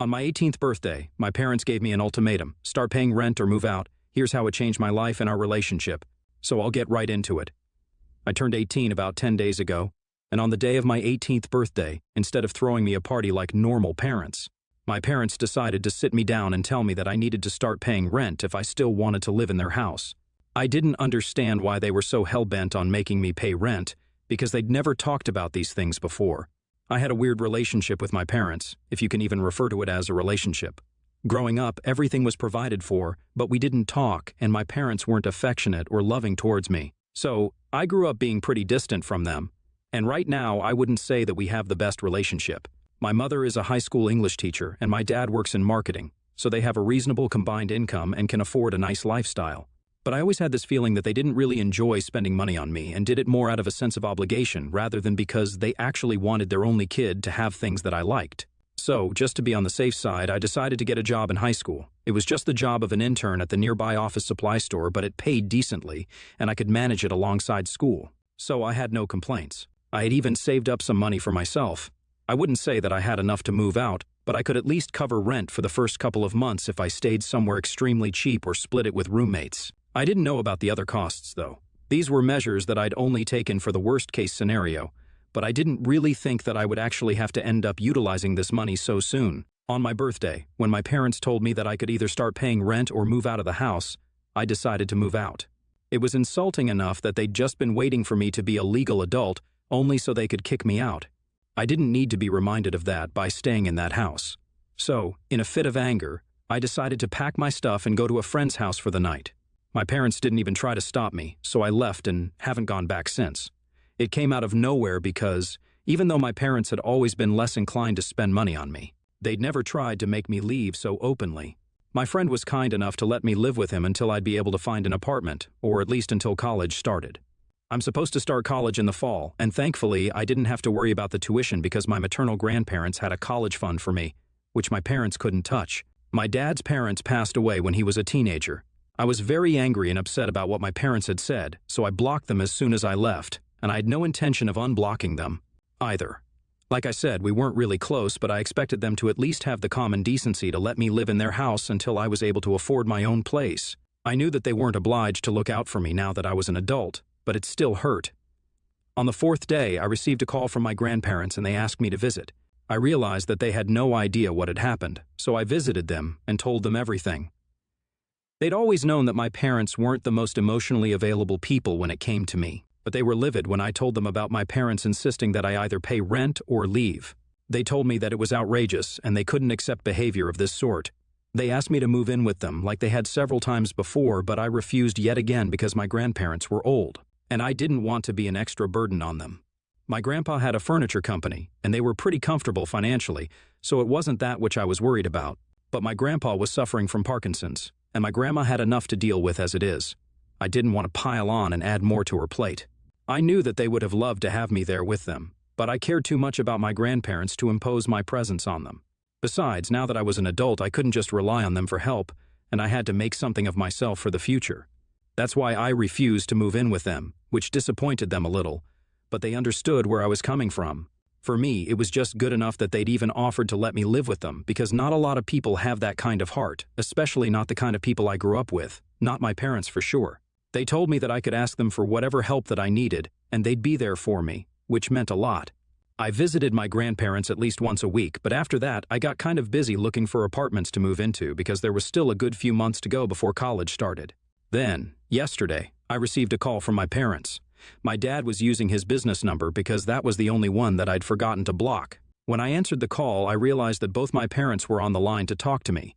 On my 18th birthday, my parents gave me an ultimatum: start paying rent or move out. Here's how it changed my life and our relationship. So I'll get right into it. I turned 18 about 10 days ago, and on the day of my 18th birthday, instead of throwing me a party like normal parents, my parents decided to sit me down and tell me that I needed to start paying rent if I still wanted to live in their house. I didn't understand why they were so hell-bent on making me pay rent, because they'd never talked about these things before. I had a weird relationship with my parents, if you can even refer to it as a relationship. Growing up, everything was provided for, but we didn't talk, and my parents weren't affectionate or loving towards me. So, I grew up being pretty distant from them. And right now, I wouldn't say that we have the best relationship. My mother is a high school English teacher, and my dad works in marketing, so they have a reasonable combined income and can afford a nice lifestyle. But I always had this feeling that they didn't really enjoy spending money on me and did it more out of a sense of obligation rather than because they actually wanted their only kid to have things that I liked. So, just to be on the safe side, I decided to get a job in high school. It was just the job of an intern at the nearby office supply store, but it paid decently, and I could manage it alongside school. So I had no complaints. I had even saved up some money for myself. I wouldn't say that I had enough to move out, but I could at least cover rent for the first couple of months if I stayed somewhere extremely cheap or split it with roommates. I didn't know about the other costs, though. These were measures that I'd only taken for the worst-case scenario, but I didn't really think that I would actually have to end up utilizing this money so soon. On my birthday, when my parents told me that I could either start paying rent or move out of the house, I decided to move out. It was insulting enough that they'd just been waiting for me to be a legal adult, only so they could kick me out. I didn't need to be reminded of that by staying in that house. So, in a fit of anger, I decided to pack my stuff and go to a friend's house for the night. My parents didn't even try to stop me, so I left and haven't gone back since. It came out of nowhere because, even though my parents had always been less inclined to spend money on me, they'd never tried to make me leave so openly. My friend was kind enough to let me live with him until I'd be able to find an apartment, or at least until college started. I'm supposed to start college in the fall, and thankfully I didn't have to worry about the tuition because my maternal grandparents had a college fund for me, which my parents couldn't touch. My dad's parents passed away when he was a teenager. I was very angry and upset about what my parents had said, so I blocked them as soon as I left, and I had no intention of unblocking them either. Like I said, we weren't really close, but I expected them to at least have the common decency to let me live in their house until I was able to afford my own place. I knew that they weren't obliged to look out for me now that I was an adult, but it still hurt. On the 4th day, I received a call from my grandparents and they asked me to visit. I realized that they had no idea what had happened, so I visited them and told them everything. They'd always known that my parents weren't the most emotionally available people when it came to me, but they were livid when I told them about my parents insisting that I either pay rent or leave. They told me that it was outrageous and they couldn't accept behavior of this sort. They asked me to move in with them like they had several times before, but I refused yet again because my grandparents were old, and I didn't want to be an extra burden on them. My grandpa had a furniture company, and they were pretty comfortable financially, so it wasn't that which I was worried about. But my grandpa was suffering from Parkinson's, and my grandma had enough to deal with as it is. I didn't want to pile on and add more to her plate. I knew that they would have loved to have me there with them, but I cared too much about my grandparents to impose my presence on them. Besides, now that I was an adult, I couldn't just rely on them for help, and I had to make something of myself for the future. That's why I refused to move in with them, which disappointed them a little, but they understood where I was coming from. For me, it was just good enough that they'd even offered to let me live with them, because not a lot of people have that kind of heart, especially not the kind of people I grew up with, not my parents for sure. They told me that I could ask them for whatever help that I needed, and they'd be there for me, which meant a lot. I visited my grandparents at least once a week, but after that, I got kind of busy looking for apartments to move into because there was still a good few months to go before college started. Then, yesterday, I received a call from my parents. My dad was using his business number because that was the only one that I'd forgotten to block. When I answered the call, I realized that both my parents were on the line to talk to me.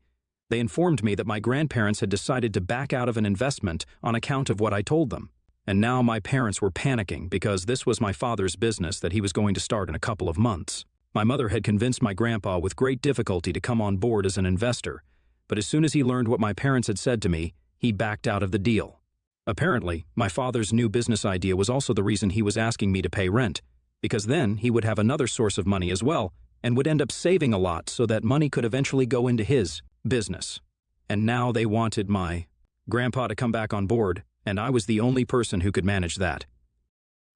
They informed me that my grandparents had decided to back out of an investment on account of what I told them. And now my parents were panicking because this was my father's business that he was going to start in a couple of months. My mother had convinced my grandpa with great difficulty to come on board as an investor, but as soon as he learned what my parents had said to me, he backed out of the deal. Apparently, my father's new business idea was also the reason he was asking me to pay rent, because then he would have another source of money as well and would end up saving a lot so that money could eventually go into his business. And now they wanted my grandpa to come back on board, and I was the only person who could manage that.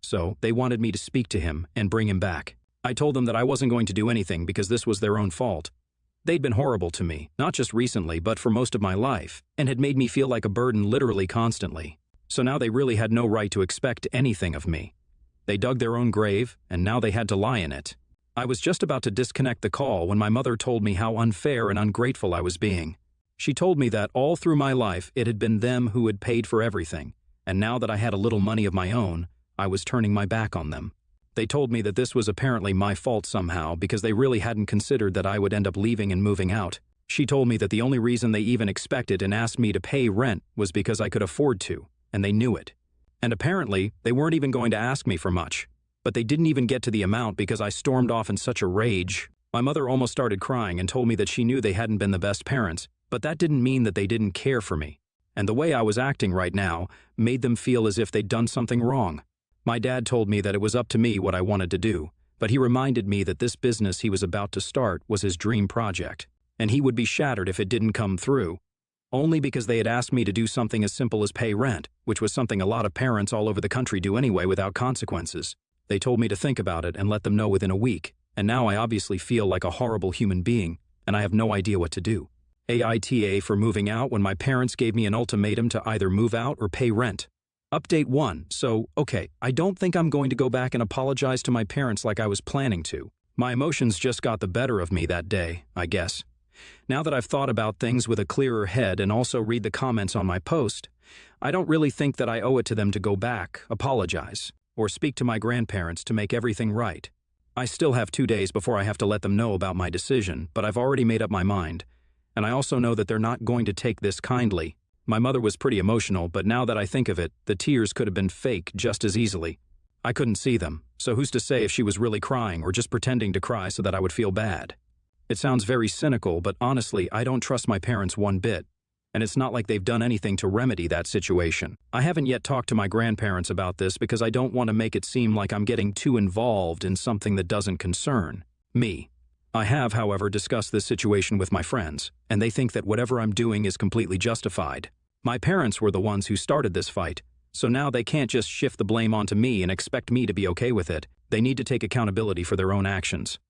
So they wanted me to speak to him and bring him back. I told them that I wasn't going to do anything because this was their own fault. They'd been horrible to me, not just recently but for most of my life, and had made me feel like a burden literally constantly. So now they really had no right to expect anything of me. They dug their own grave, and now they had to lie in it. I was just about to disconnect the call when my mother told me how unfair and ungrateful I was being. She told me that all through my life it had been them who had paid for everything, and now that I had a little money of my own, I was turning my back on them. They told me that this was apparently my fault somehow because they really hadn't considered that I would end up leaving and moving out. She told me that the only reason they even expected and asked me to pay rent was because I could afford to, and they knew it. And apparently, they weren't even going to ask me for much. But they didn't even get to the amount because I stormed off in such a rage. My mother almost started crying and told me that she knew they hadn't been the best parents, but that didn't mean that they didn't care for me. And the way I was acting right now made them feel as if they'd done something wrong. My dad told me that it was up to me what I wanted to do, but he reminded me that this business he was about to start was his dream project, and he would be shattered if it didn't come through. Only because they had asked me to do something as simple as pay rent, which was something a lot of parents all over the country do anyway without consequences. They told me to think about it and let them know within a week, and now I obviously feel like a horrible human being, and I have no idea what to do. AITA for moving out when my parents gave me an ultimatum to either move out or pay rent. Update 1. So, okay, I don't think I'm going to go back and apologize to my parents like I was planning to. My emotions just got the better of me that day, I guess. Now that I've thought about things with a clearer head and also read the comments on my post, I don't really think that I owe it to them to go back, apologize, or speak to my grandparents to make everything right. I still have 2 days before I have to let them know about my decision, but I've already made up my mind. And I also know that they're not going to take this kindly. My mother was pretty emotional, but now that I think of it, the tears could have been fake just as easily. I couldn't see them, so who's to say if she was really crying or just pretending to cry so that I would feel bad? It sounds very cynical, but honestly, I don't trust my parents one bit. And it's not like they've done anything to remedy that situation. I haven't yet talked to my grandparents about this because I don't want to make it seem like I'm getting too involved in something that doesn't concern me. I have, however, discussed this situation with my friends, and they think that whatever I'm doing is completely justified. My parents were the ones who started this fight, so now they can't just shift the blame onto me and expect me to be okay with it. They need to take accountability for their own actions.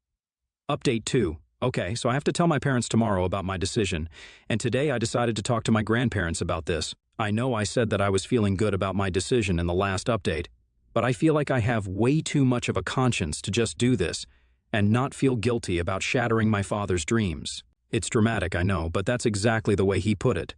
Update 2. Okay, so I have to tell my parents tomorrow about my decision, and today I decided to talk to my grandparents about this. I know I said that I was feeling good about my decision in the last update, but I feel like I have way too much of a conscience to just do this and not feel guilty about shattering my father's dreams. It's dramatic, I know, but that's exactly the way he put it.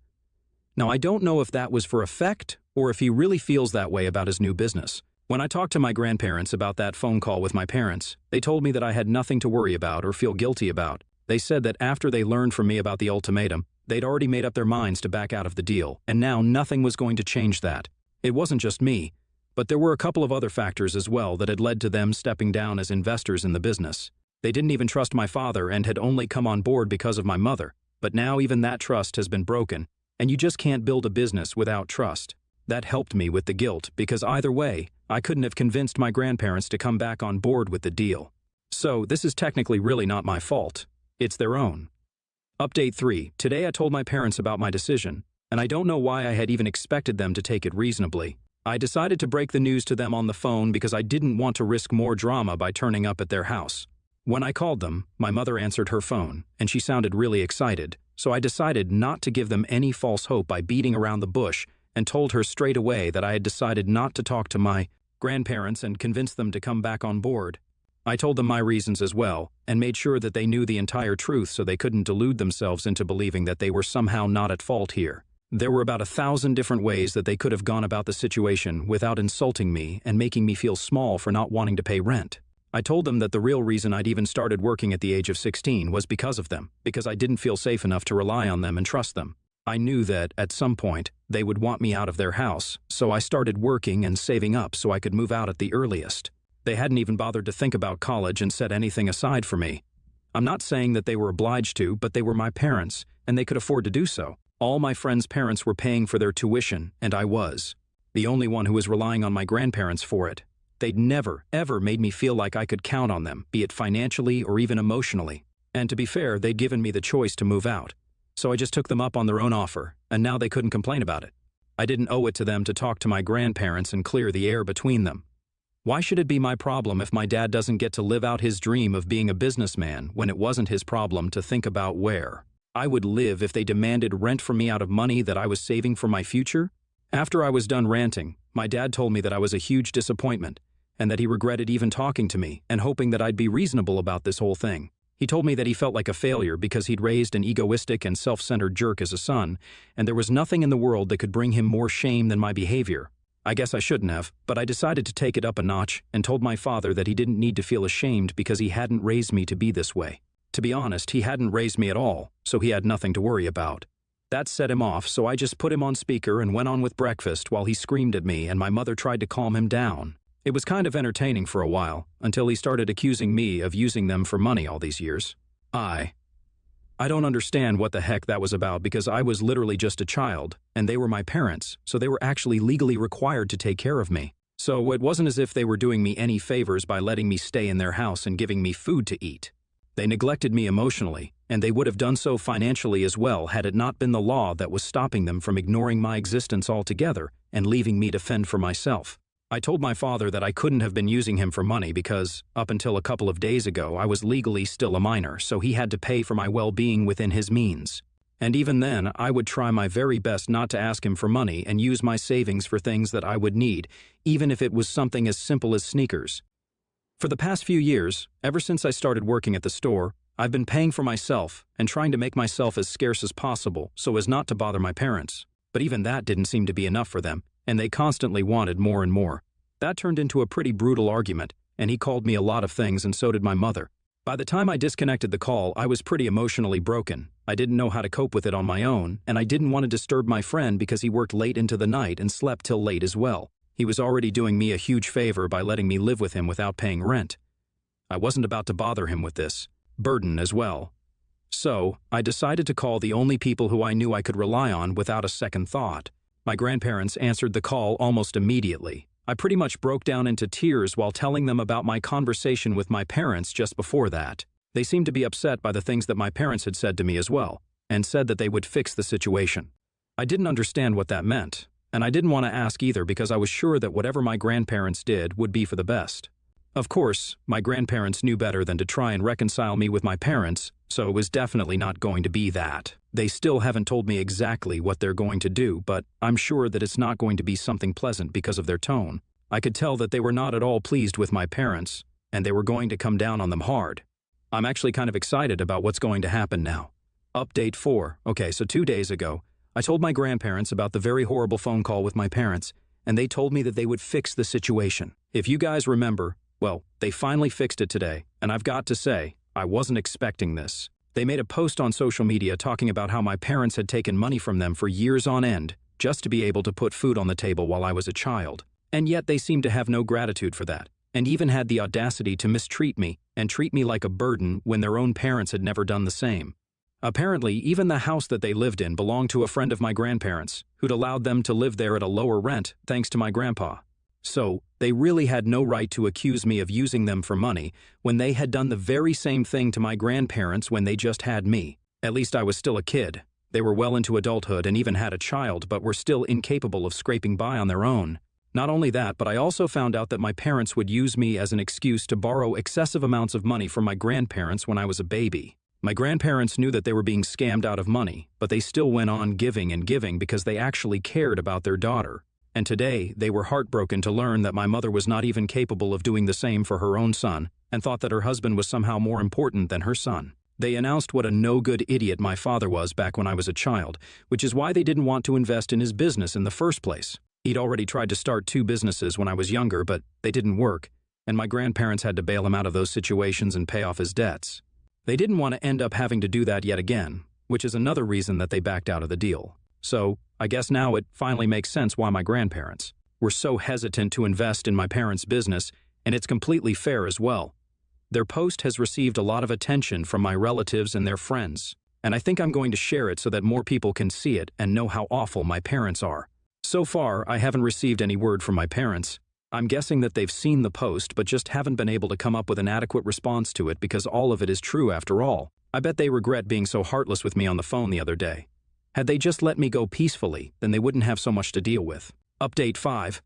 Now, I don't know if that was for effect or if he really feels that way about his new business. When I talked to my grandparents about that phone call with my parents, they told me that I had nothing to worry about or feel guilty about. They said that after they learned from me about the ultimatum, they'd already made up their minds to back out of the deal, and now nothing was going to change that. It wasn't just me, but there were a couple of other factors as well that had led to them stepping down as investors in the business. They didn't even trust my father and had only come on board because of my mother, but now even that trust has been broken, and you just can't build a business without trust. That helped me with the guilt because either way, I couldn't have convinced my grandparents to come back on board with the deal. So this is technically really not my fault. It's their own. Update 3. Today I told my parents about my decision, and I don't know why I had even expected them to take it reasonably. I decided to break the news to them on the phone because I didn't want to risk more drama by turning up at their house. When I called them, my mother answered her phone, and she sounded really excited, so I decided not to give them any false hope by beating around the bush and told her straight away that I had decided not to talk to my grandparents and convince them to come back on board. I told them my reasons as well, and made sure that they knew the entire truth so they couldn't delude themselves into believing that they were somehow not at fault here. There were about 1,000 different ways that they could have gone about the situation without insulting me and making me feel small for not wanting to pay rent. I told them that the real reason I'd even started working at the age of 16 was because of them, because I didn't feel safe enough to rely on them and trust them. I knew that, at some point, they would want me out of their house, so I started working and saving up so I could move out at the earliest. They hadn't even bothered to think about college and set anything aside for me. I'm not saying that they were obliged to, but they were my parents, and they could afford to do so. All my friends' parents were paying for their tuition, and I was. The only one who was relying on my grandparents for it. They'd never, ever made me feel like I could count on them, be it financially or even emotionally. And to be fair, they'd given me the choice to move out. So I just took them up on their own offer, and now they couldn't complain about it. I didn't owe it to them to talk to my grandparents and clear the air between them. Why should it be my problem if my dad doesn't get to live out his dream of being a businessman when it wasn't his problem to think about where I would live if they demanded rent from me out of money that I was saving for my future? After I was done ranting, my dad told me that I was a huge disappointment and that he regretted even talking to me and hoping that I'd be reasonable about this whole thing. He told me that he felt like a failure because he'd raised an egoistic and self-centered jerk as a son, and there was nothing in the world that could bring him more shame than my behavior. I guess I shouldn't have, but I decided to take it up a notch and told my father that he didn't need to feel ashamed because he hadn't raised me to be this way. To be honest, he hadn't raised me at all, so he had nothing to worry about. That set him off, so I just put him on speaker and went on with breakfast while he screamed at me and my mother tried to calm him down. It was kind of entertaining for a while, until he started accusing me of using them for money all these years. I don't understand what the heck that was about because I was literally just a child, and they were my parents, so they were actually legally required to take care of me. So it wasn't as if they were doing me any favors by letting me stay in their house and giving me food to eat. They neglected me emotionally, and they would have done so financially as well had it not been the law that was stopping them from ignoring my existence altogether and leaving me to fend for myself. I told my father that I couldn't have been using him for money because, up until a couple of days ago, I was legally still a minor, so he had to pay for my well-being within his means. And even then, I would try my very best not to ask him for money and use my savings for things that I would need, even if it was something as simple as sneakers. For the past few years, ever since I started working at the store, I've been paying for myself and trying to make myself as scarce as possible so as not to bother my parents. But even that didn't seem to be enough for them, and they constantly wanted more and more. That turned into a pretty brutal argument, and he called me a lot of things and so did my mother. By the time I disconnected the call, I was pretty emotionally broken. I didn't know how to cope with it on my own, and I didn't want to disturb my friend because he worked late into the night and slept till late as well. He was already doing me a huge favor by letting me live with him without paying rent. I wasn't about to bother him with this burden as well. So, I decided to call the only people who I knew I could rely on without a second thought. My grandparents answered the call almost immediately. I pretty much broke down into tears while telling them about my conversation with my parents just before that. They seemed to be upset by the things that my parents had said to me as well, and said that they would fix the situation. I didn't understand what that meant, and I didn't want to ask either because I was sure that whatever my grandparents did would be for the best. Of course, my grandparents knew better than to try and reconcile me with my parents, so it was definitely not going to be that. They still haven't told me exactly what they're going to do, but I'm sure that it's not going to be something pleasant because of their tone. I could tell that they were not at all pleased with my parents, and they were going to come down on them hard. I'm actually kind of excited about what's going to happen now. Update 4. Okay, so 2 days ago, I told my grandparents about the very horrible phone call with my parents, and they told me that they would fix the situation. If you guys remember, well, they finally fixed it today, and I've got to say, I wasn't expecting this. They made a post on social media talking about how my parents had taken money from them for years on end just to be able to put food on the table while I was a child. And yet they seemed to have no gratitude for that, and even had the audacity to mistreat me and treat me like a burden when their own parents had never done the same. Apparently, even the house that they lived in belonged to a friend of my grandparents, who'd allowed them to live there at a lower rent thanks to my grandpa. So, they really had no right to accuse me of using them for money when they had done the very same thing to my grandparents when they just had me. At least I was still a kid. They were well into adulthood and even had a child, but were still incapable of scraping by on their own. Not only that, but I also found out that my parents would use me as an excuse to borrow excessive amounts of money from my grandparents when I was a baby. My grandparents knew that they were being scammed out of money, but they still went on giving and giving because they actually cared about their daughter. And today, they were heartbroken to learn that my mother was not even capable of doing the same for her own son, and thought that her husband was somehow more important than her son. They announced what a no-good idiot my father was back when I was a child, which is why they didn't want to invest in his business in the first place. He'd already tried to start 2 businesses when I was younger, but they didn't work, and my grandparents had to bail him out of those situations and pay off his debts. They didn't want to end up having to do that yet again, which is another reason that they backed out of the deal. So, I guess now it finally makes sense why my grandparents were so hesitant to invest in my parents' business, and it's completely fair as well. Their post has received a lot of attention from my relatives and their friends, and I think I'm going to share it so that more people can see it and know how awful my parents are. So far, I haven't received any word from my parents. I'm guessing that they've seen the post but just haven't been able to come up with an adequate response to it because all of it is true after all. I bet they regret being so heartless with me on the phone the other day. Had they just let me go peacefully, then they wouldn't have so much to deal with. Update 5.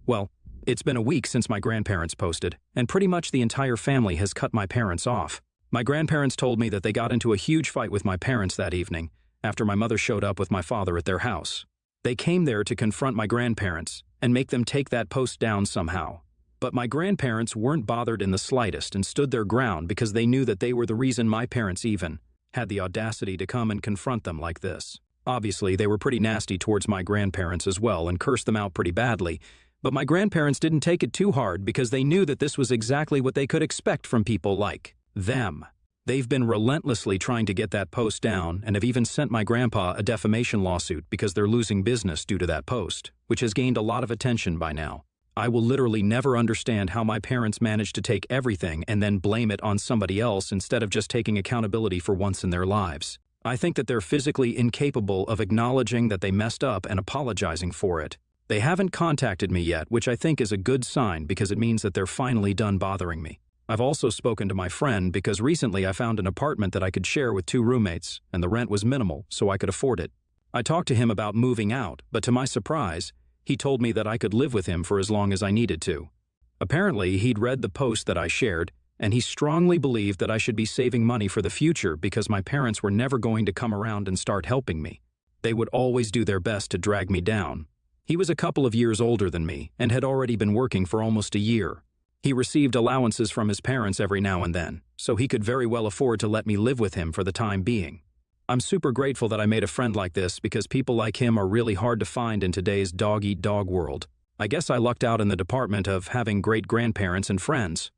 Well, It's been a week since my grandparents posted, and pretty much the entire family has cut my parents off. My grandparents told me that they got into a huge fight with my parents that evening, after my mother showed up with my father at their house. They came there to confront my grandparents and make them take that post down somehow. But my grandparents weren't bothered in the slightest and stood their ground because they knew that they were the reason my parents even had the audacity to come and confront them like this. Obviously, they were pretty nasty towards my grandparents as well and cursed them out pretty badly, but my grandparents didn't take it too hard because they knew that this was exactly what they could expect from people like them. They've been relentlessly trying to get that post down and have even sent my grandpa a defamation lawsuit because they're losing business due to that post, which has gained a lot of attention by now. I will literally never understand how my parents managed to take everything and then blame it on somebody else instead of just taking accountability for once in their lives. I think that they're physically incapable of acknowledging that they messed up and apologizing for it. They haven't contacted me yet, which I think is a good sign because it means that they're finally done bothering me. I've also spoken to my friend because recently I found an apartment that I could share with 2 roommates, and the rent was minimal, so I could afford it. I talked to him about moving out, but to my surprise, he told me that I could live with him for as long as I needed to. Apparently, he'd read the post that I shared, and he strongly believed that I should be saving money for the future because my parents were never going to come around and start helping me. They would always do their best to drag me down. He was a couple of years older than me and had already been working for almost a year. He received allowances from his parents every now and then, so he could very well afford to let me live with him for the time being. I'm super grateful that I made a friend like this because people like him are really hard to find in today's dog-eat-dog world. I guess I lucked out in the department of having great grandparents and friends.